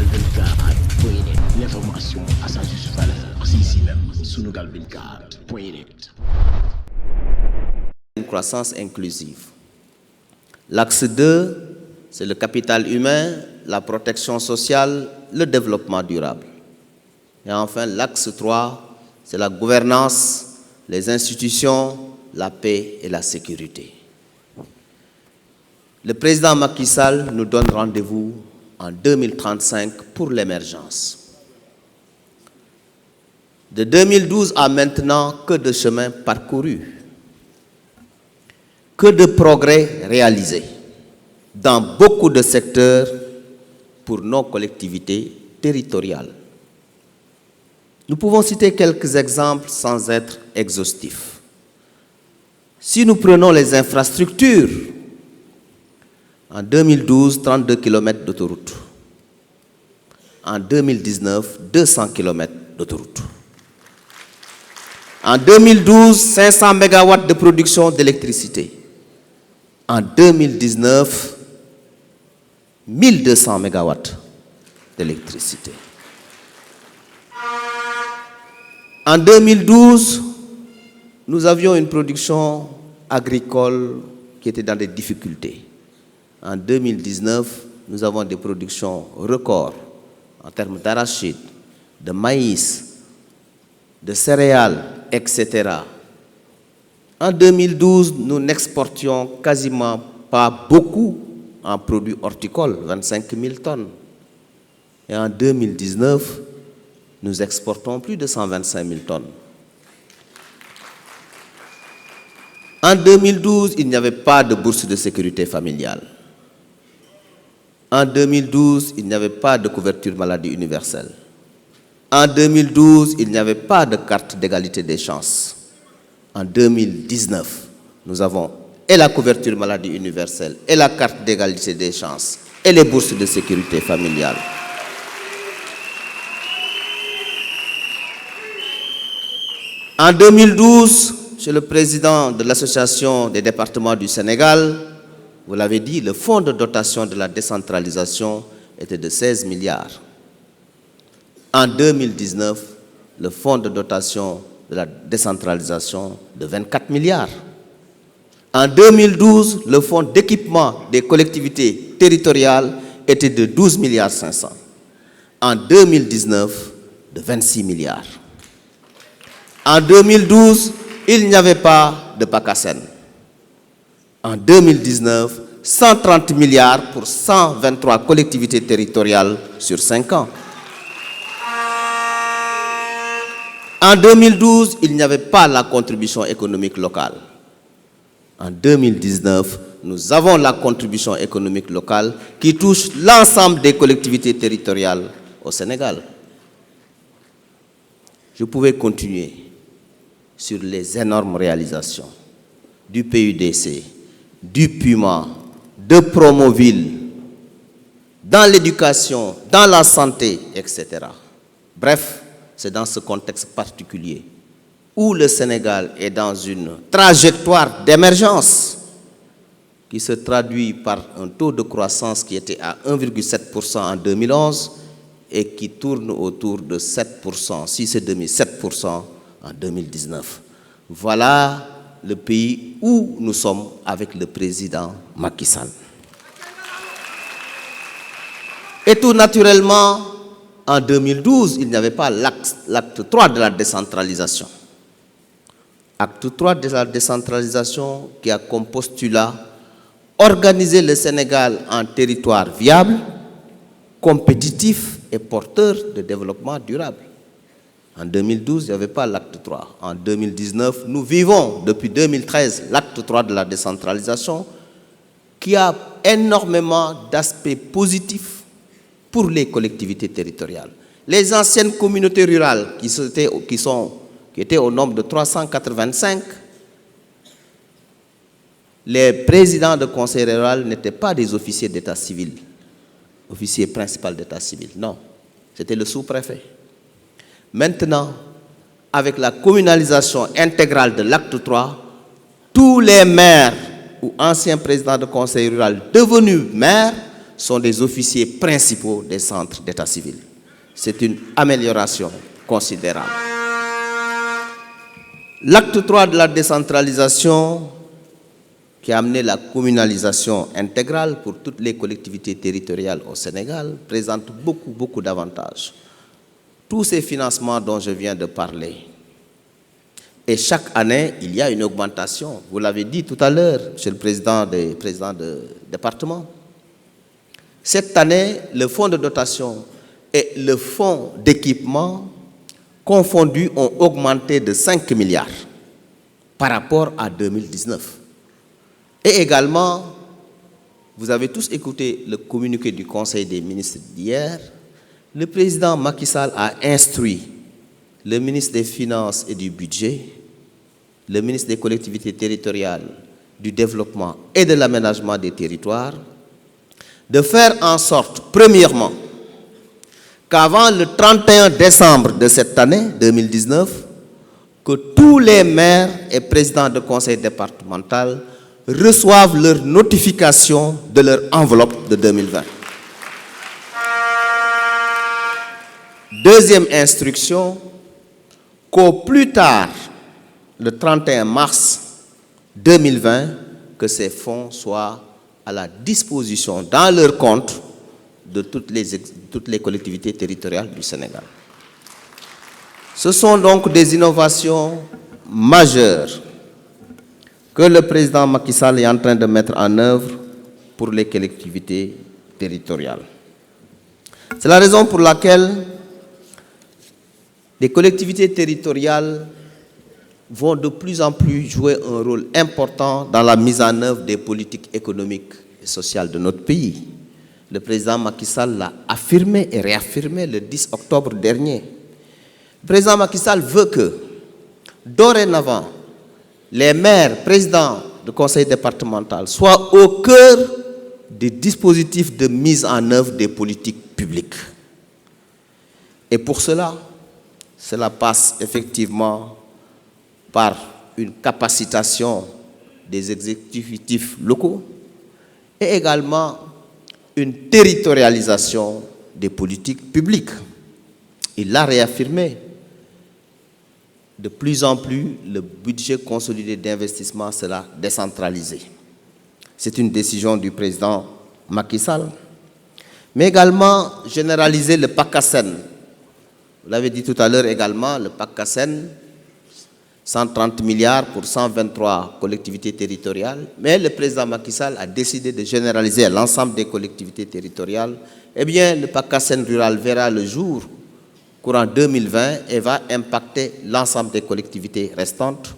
Sunugal 24.net, l'information à sa juste valeur, c'est ici même, Sunugal 24.net. Une croissance inclusive. L'axe 2, c'est le capital humain, la protection sociale, le développement durable. Et enfin, l'axe 3, c'est la gouvernance, les institutions, la paix et la sécurité. Le président Macky Sall nous donne rendez-vous en 2035 pour l'émergence. De 2012 à maintenant, que de chemin parcouru, que de progrès réalisés dans beaucoup de secteurs pour nos collectivités territoriales. Nous pouvons citer quelques exemples sans être exhaustifs. Si nous prenons les infrastructures, en 2012, 32 km d'autoroute. En 2019, 200 km d'autoroute. En 2012, 500 MW de production d'électricité. En 2019, 1200 MW d'électricité. En 2012, nous avions une production agricole qui était dans des difficultés. En 2019, nous avons des productions records en termes d'arachide, de maïs, de céréales, etc. En 2012, nous n'exportions quasiment pas beaucoup en produits horticoles, 25 000 tonnes. Et en 2019, nous exportons plus de 125 000 tonnes. En 2012, il n'y avait pas de bourse de sécurité familiale. En 2012, il n'y avait pas de couverture maladie universelle. En 2012, il n'y avait pas de carte d'égalité des chances. En 2019, nous avons et la couverture maladie universelle, et la carte d'égalité des chances, et les bourses de sécurité familiale. En 2012, chez le président de l'Association des départements du Sénégal, vous l'avez dit, le fonds de dotation de la décentralisation était de 16 milliards. En 2019, le fonds de dotation de la décentralisation de 24 milliards. En 2012, le fonds d'équipement des collectivités territoriales était de 12 milliards 500. En 2019, de 26 milliards. En 2012, il n'y avait pas de PACASEN. En 2019, 130 milliards pour 123 collectivités territoriales sur 5 ans. En 2012, il n'y avait pas la contribution économique locale. En 2019, nous avons la contribution économique locale qui touche l'ensemble des collectivités territoriales au Sénégal. Je pouvais continuer sur les énormes réalisations du PUDC, du PUMA, de Promoville, dans l'éducation, dans la santé, etc. Bref, c'est dans ce contexte particulier où le Sénégal est dans une trajectoire d'émergence qui se traduit par un taux de croissance qui était à 1,7% en 2011 et qui tourne autour de 7%, 6,5-7% en 2019. Voilà le pays où nous sommes avec le président Macky Sall. Et tout naturellement, en 2012, il n'y avait pas l'acte 3 de la décentralisation. Acte 3 de la décentralisation qui a comme postulat organiser le Sénégal en territoire viable, compétitif et porteur de développement durable. En 2012, il n'y avait pas l'acte 3. En 2019, nous vivons depuis 2013 l'acte 3 de la décentralisation qui a énormément d'aspects positifs pour les collectivités territoriales. Les anciennes communautés rurales qui étaient au nombre de 385, les présidents de conseil rural n'étaient pas des officiers d'état civil, officier principal d'état civil, non, c'était le sous-préfet. Maintenant, avec la communalisation intégrale de l'acte 3, tous les maires ou anciens présidents de conseil rural devenus maires sont des officiers principaux des centres d'état civil. C'est une amélioration considérable. L'acte 3 de la décentralisation, qui a amené la communalisation intégrale pour toutes les collectivités territoriales au Sénégal, présente beaucoup d'avantages. Tous ces financements dont je viens de parler, et chaque année, il y a une augmentation. Vous l'avez dit tout à l'heure, Monsieur le Président de département. Cette année, le fonds de dotation et le fonds d'équipement confondus ont augmenté de 5 milliards par rapport à 2019. Et également, vous avez tous écouté le communiqué du Conseil des ministres d'hier, le président Macky Sall a instruit le ministre des Finances et du Budget, le ministre des Collectivités territoriales, du Développement et de l'Aménagement des territoires, de faire en sorte, premièrement, qu'avant le 31 décembre de cette année, 2019, que tous les maires et présidents de conseil départemental reçoivent leur notification de leur enveloppe de 2020. Deuxième instruction, qu'au plus tard, le 31 mars 2020, que ces fonds soient à la disposition dans leur compte de toutes les collectivités territoriales du Sénégal. Ce sont donc des innovations majeures que le président Macky Sall est en train de mettre en œuvre pour les collectivités territoriales. C'est la raison pour laquelle les collectivités territoriales vont de plus en plus jouer un rôle important dans la mise en œuvre des politiques économiques et sociales de notre pays. Le président Macky Sall l'a affirmé et réaffirmé le 10 octobre dernier. Le président Macky Sall veut que, dorénavant, les maires, présidents de conseil départemental soient au cœur des dispositifs de mise en œuvre des politiques publiques. Et pour cela passe effectivement par une capacitation des exécutifs locaux et également une territorialisation des politiques publiques. Il l'a réaffirmé. De plus en plus, le budget consolidé d'investissement sera décentralisé. C'est une décision du président Macky Sall. Mais également, généraliser le PACASEN. Vous l'avez dit tout à l'heure également, le PACASEN, 130 milliards pour 123 collectivités territoriales. Mais le président Macky Sall a décidé de généraliser à l'ensemble des collectivités territoriales. Eh bien, le PACASEN rural verra le jour courant 2020 et va impacter l'ensemble des collectivités restantes.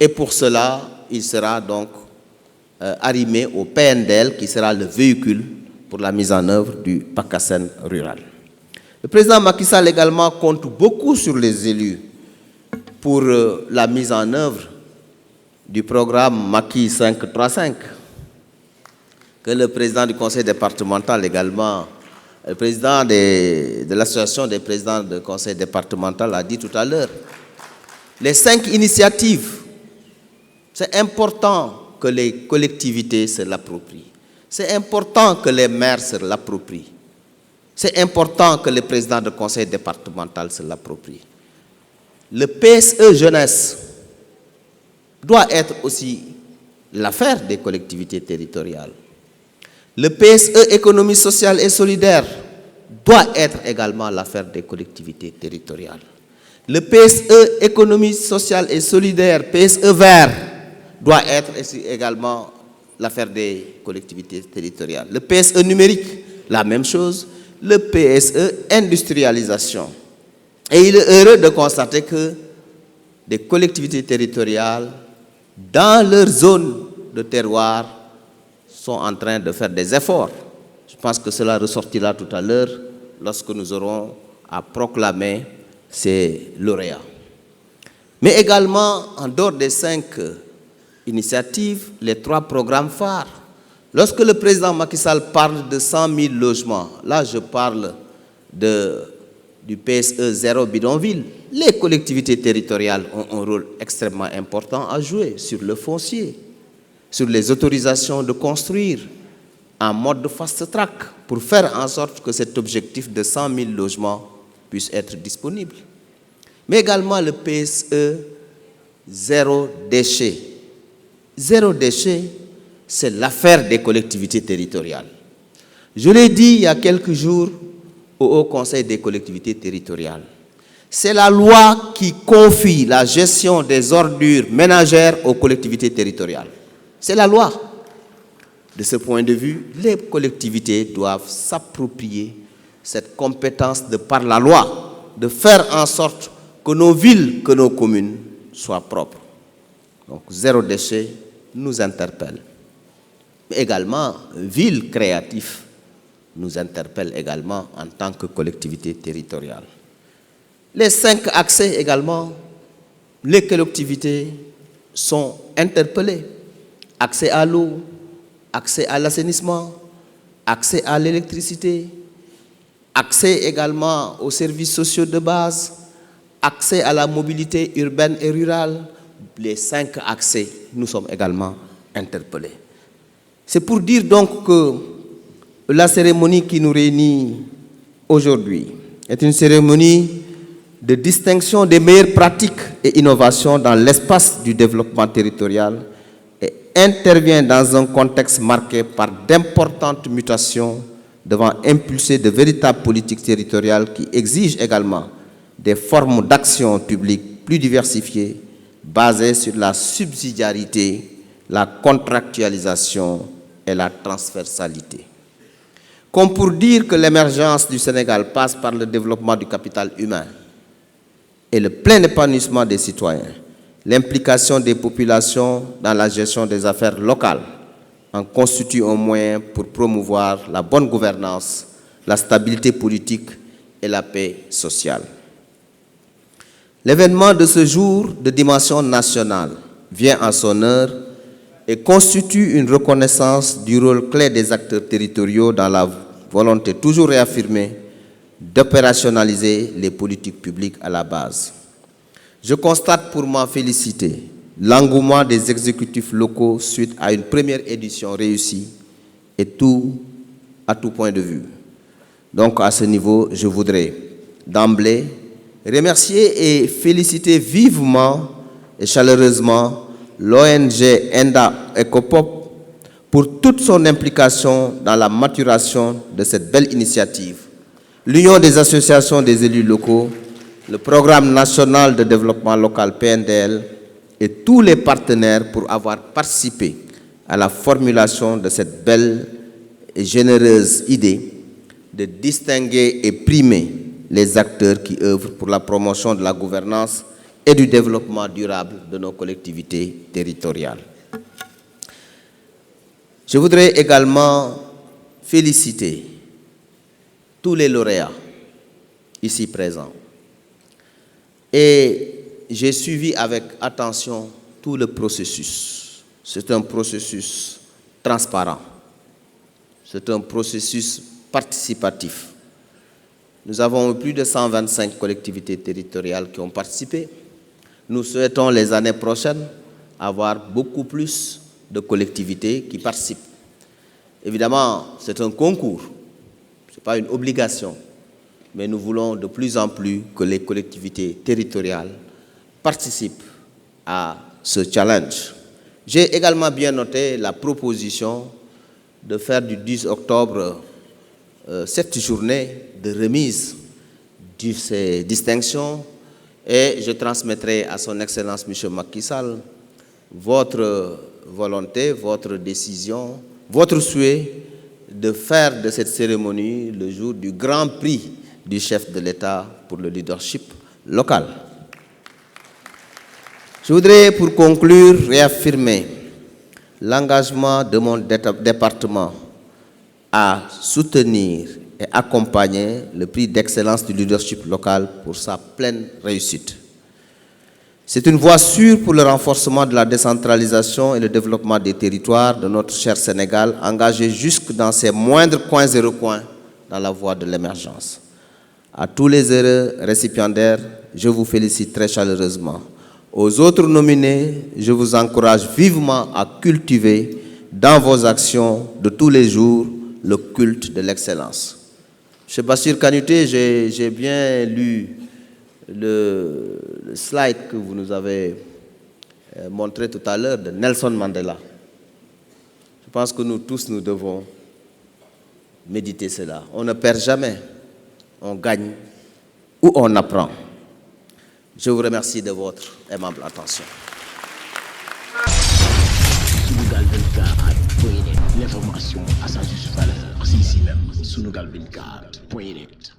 Et pour cela, il sera donc arrimé au PNDL qui sera le véhicule pour la mise en œuvre du PACASEN rural. Le président Macky Sall également compte beaucoup sur les élus pour la mise en œuvre du programme Macky 535 que le président du conseil départemental également, le président de l'association des présidents du conseil départemental a dit tout à l'heure. Les 5 initiatives, c'est important que les collectivités se l'approprient. C'est important que les maires se l'approprient. C'est important que les présidents de conseil départemental se l'approprient. Le PSE jeunesse doit être aussi l'affaire des collectivités territoriales. Le PSE économie sociale et solidaire doit être également l'affaire des collectivités territoriales. Le PSE économie sociale et solidaire, PSE vert, doit être également l'affaire des collectivités territoriales. Le PSE numérique, la même chose. Le PSE industrialisation. Et il est heureux de constater que des collectivités territoriales, dans leur zone de terroir, sont en train de faire des efforts. Je pense que cela ressortira tout à l'heure lorsque nous aurons à proclamer ces lauréats. Mais également, en dehors des 5 initiatives, les 3 programmes phares. Lorsque le président Macky Sall parle de 100 000 logements, là je parle du PSE zéro bidonville, les collectivités territoriales ont un rôle extrêmement important à jouer sur le foncier, sur les autorisations de construire, en mode fast-track pour faire en sorte que cet objectif de 100 000 logements puisse être disponible. Mais également le PSE zéro déchet. Zéro déchet, c'est l'affaire des collectivités territoriales. Je l'ai dit il y a quelques jours au Haut Conseil des collectivités territoriales. C'est la loi qui confie la gestion des ordures ménagères aux collectivités territoriales. C'est la loi. De ce point de vue, les collectivités doivent s'approprier cette compétence de par la loi, de faire en sorte que nos villes, que nos communes soient propres. Donc, zéro déchet nous interpelle. Mais également, ville créative nous interpelle également en tant que collectivité territoriale. Les 5 accès également, les collectivités sont interpellées. Accès à l'eau, accès à l'assainissement, accès à l'électricité, accès également aux services sociaux de base, accès à la mobilité urbaine et rurale. Les 5 accès, nous sommes également interpellés. C'est pour dire donc que la cérémonie qui nous réunit aujourd'hui est une cérémonie de distinction des meilleures pratiques et innovations dans l'espace du développement territorial et intervient dans un contexte marqué par d'importantes mutations devant impulser de véritables politiques territoriales qui exigent également des formes d'action publique plus diversifiées basées sur la subsidiarité, la contractualisation et la transversalité. Comme pour dire que l'émergence du Sénégal passe par le développement du capital humain et le plein épanouissement des citoyens, l'implication des populations dans la gestion des affaires locales en constitue un moyen pour promouvoir la bonne gouvernance, la stabilité politique et la paix sociale. L'événement de ce jour de dimension nationale vient à son heure et constitue une reconnaissance du rôle clé des acteurs territoriaux dans la volonté toujours réaffirmée d'opérationnaliser les politiques publiques à la base. Je constate pour m'en féliciter l'engouement des exécutifs locaux suite à une première édition réussie et à tout point de vue. Donc à ce niveau, je voudrais d'emblée remercier et féliciter vivement et chaleureusement l'ONG ENDA ECOPOP pour toute son implication dans la maturation de cette belle initiative, l'Union des associations des élus locaux, le Programme national de développement local PNDL et tous les partenaires pour avoir participé à la formulation de cette belle et généreuse idée de distinguer et primer les acteurs qui œuvrent pour la promotion de la gouvernance et du développement durable de nos collectivités territoriales. Je voudrais également féliciter tous les lauréats ici présents. Et j'ai suivi avec attention tout le processus. C'est un processus transparent. C'est un processus participatif. Nous avons plus de 125 collectivités territoriales qui ont participé. Nous souhaitons les années prochaines avoir beaucoup plus de collectivités qui participent. Évidemment, c'est un concours, ce n'est pas une obligation, mais nous voulons de plus en plus que les collectivités territoriales participent à ce challenge. J'ai également bien noté la proposition de faire du 10 octobre cette journée de remise de ces distinctions et je transmettrai à son Excellence M. Macky Sall votre volonté, votre décision, votre souhait de faire de cette cérémonie le jour du grand prix du chef de l'État pour le leadership local. Je voudrais pour conclure réaffirmer l'engagement de mon département à soutenir et accompagner le prix d'excellence du leadership local pour sa pleine réussite. C'est une voie sûre pour le renforcement de la décentralisation et le développement des territoires de notre cher Sénégal, engagé jusque dans ses moindres coins et recoins dans la voie de l'émergence. À tous les heureux récipiendaires, je vous félicite très chaleureusement. Aux autres nominés, je vous encourage vivement à cultiver dans vos actions de tous les jours le culte de l'excellence. M. Bassirou Kanouté, j'ai bien lu le slide que vous nous avez montré tout à l'heure de Nelson Mandela. Je pense que nous tous, nous devons méditer cela. On ne perd jamais, on gagne ou on apprend. Je vous remercie de votre aimable attention. L'information à sa juste valeur, c'est ici même, Sunugal 24.net.